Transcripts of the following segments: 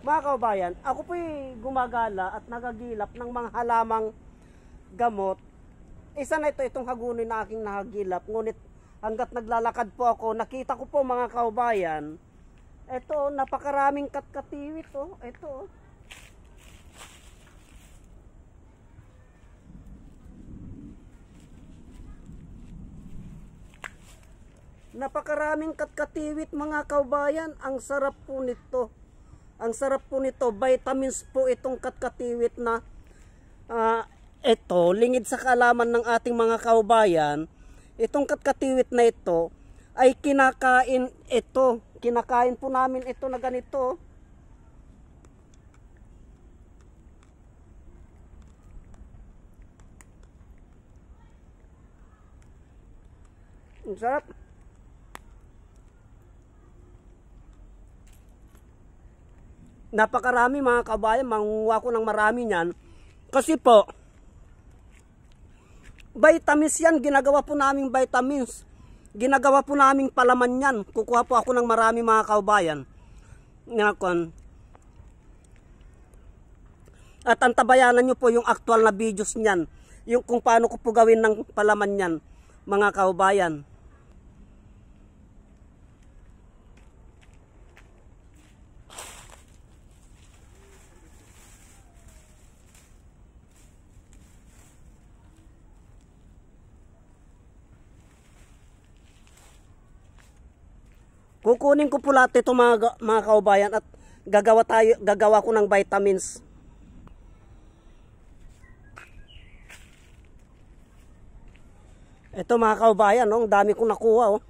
Mga kabayan, ako po'y gumagala at nagagilap ng mga halamang gamot. Isa na ito, itong hagunin na aking nahagilap. Ngunit hanggat naglalakad po ako, nakita ko po mga kabayan, ito, napakaraming katkatiwit. Oh. Ito, oh. Napakaraming katkatiwit mga kabayan. Ang sarap po nito. Ang sarap po nito. Vitamins po itong katkatiwit na ito, lingid sa kaalaman ng ating mga kabayan. Itong katkatiwit na ito ay kinakain ito. Kinakain po namin ito na ganito. Ang sarap. Napakarami mga kabayan, mangunguha ko ng marami niyan. Kasi po, vitamins yan, ginagawa po naming vitamins. Ginagawa po naming palaman yan. Kukuha po ako ng marami mga kabayan. At antabayanan nyo po yung actual na videos niyan. Yung kung paano ko po gawin ng palaman yan, mga kabayan. Kukunin ko po lahat ito mga kaubayan at gagawa ko ng vitamins. Ito mga kaubayan, oh, ang dami kong nakuha. Oh.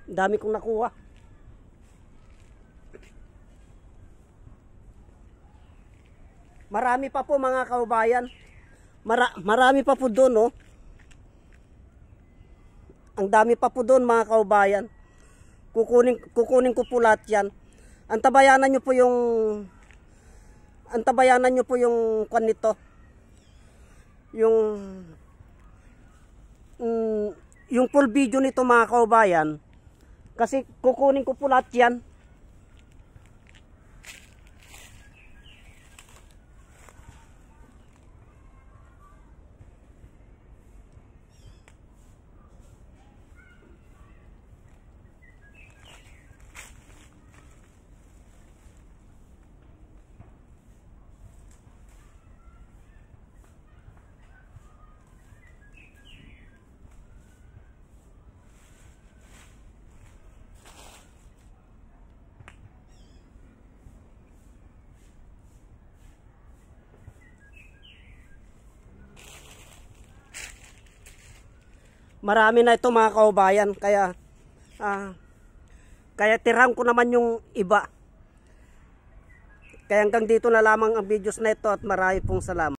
Dami kong nakuha. Marami pa po mga kaubayan. Marami pa po doon. Oh. Ang dami pa po doon mga kaubayan. Kukunin ko po lahat yan. Antabayanan nyo po yung kwan nito. Yung full video nito mga kaubayan. Kasi kukunin ko po lahat yan. Marami na ito mga kaubayan, kaya tirang ko naman yung iba. Kaya hanggang dito na lamang ang videos na ito at marami pong salamat.